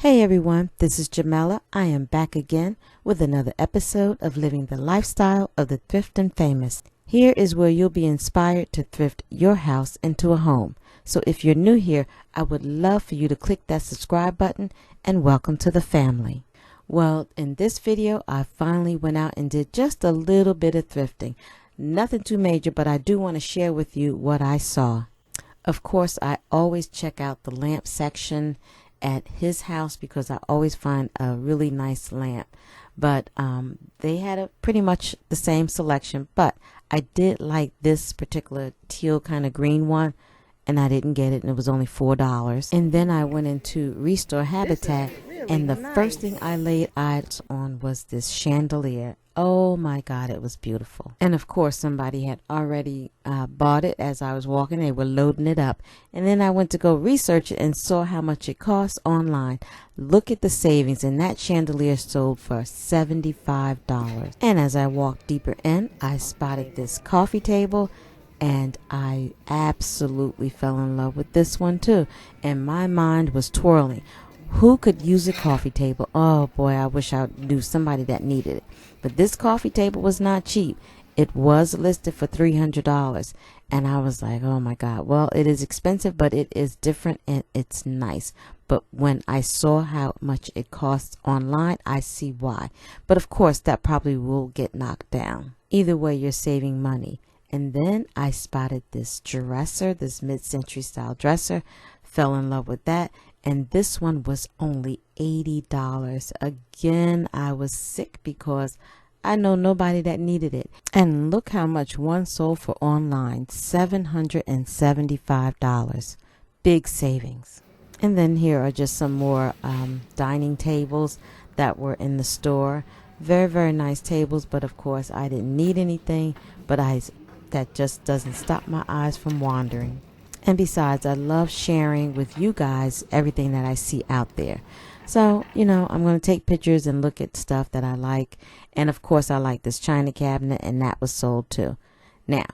Hey everyone, this is Jamela. I am back again with another episode of Living the Lifestyle of the Thrift and Famous. Here is where you'll be inspired to thrift your house into a home. So if you're new here, I would love for you to click that subscribe button and welcome to the family. Well, in this video, I finally went out and did just a little bit of thrifting. Nothing too major, but I do want to share with you what I saw. Of course, I always check out the lamp section at his house because I always find a really nice lamp, but they had pretty much the same selection, but I did like this particular teal kind of green one, and I didn't get it, and it was only $4. And then I went into Restore Habitat, and the first thing I laid eyes on was this chandelier. Oh my God, it was beautiful. And of course, somebody had already bought it as I was walking. They were loading it up. And then I went to go research it and saw how much it costs online. Look at the savings, and that chandelier sold for $75. And as I walked deeper in, I spotted this coffee table, and I absolutely fell in love with this one too. And my mind was twirling. Who could use a coffee table? Oh boy, I wish I knew somebody that needed it. But this coffee table was not cheap. It was listed for $300. And I was like, oh my God. Well, it is expensive, but it is different and it's nice. But when I saw how much it costs online, I see why. But of course, that probably will get knocked down. Either way, you're saving money. And then I spotted this dresser, this mid-century style dresser. Fell in love with that. And this one was only $80. Again, I was sick because I know nobody that needed it. And look how much one sold for online, $775. Big savings. And then here are just some more dining tables that were in the store. Very, very nice tables, but of course I didn't need anything, but that just doesn't stop my eyes from wandering. And besides, I love sharing with you guys everything that I see out there. So, I'm going to take pictures and look at stuff that I like. And of course, I like this china cabinet, and that was sold too. Now,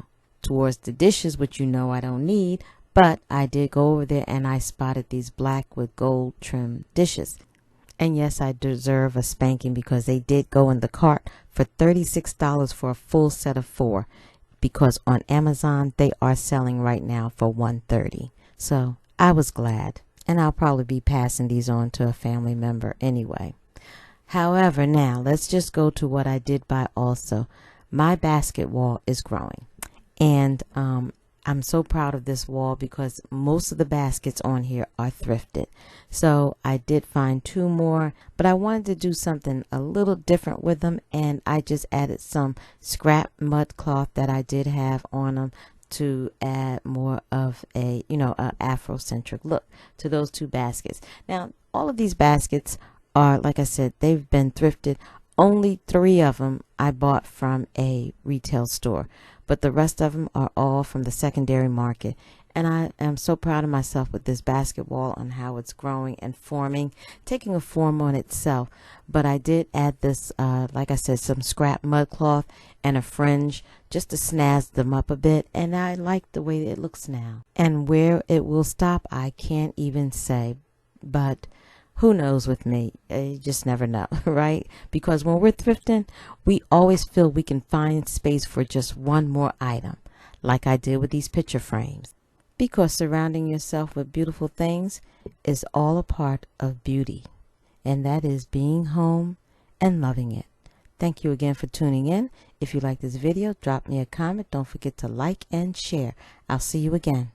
towards the dishes, which I don't need, but I did go over there and I spotted these black with gold trim dishes. And yes, I deserve a spanking because they did go in the cart for $36 for a full set of 4. Because on Amazon they are selling right now for $130. So I was glad, and I'll probably be passing these on to a family member anyway. However, now let's just go to what I did buy also. My basket wall is growing, and I'm so proud of this wall because most of the baskets on here are thrifted. So I did find 2 more, but I wanted to do something a little different with them, and I just added some scrap mud cloth that I did have on them to add more of a, a Afrocentric look to those 2 baskets. Now, all of these baskets are, like I said, they've been thrifted. Only 3 of them I bought from a retail store, but the rest of them are all from the secondary market. And I am so proud of myself with this basket wall on how it's growing and forming, taking a form on itself. But I did add this, like I said, some scrap mud cloth and a fringe just to snazz them up a bit. And I like the way it looks now. And where it will stop, I can't even say. But who knows with me? You just never know, right? Because when we're thrifting, we always feel we can find space for just one more item, like I did with these picture frames. Because surrounding yourself with beautiful things is all a part of beauty, and that is being home and loving it. Thank you again for tuning in. If you like this video, drop me a comment. Don't forget to like and share. I'll see you again.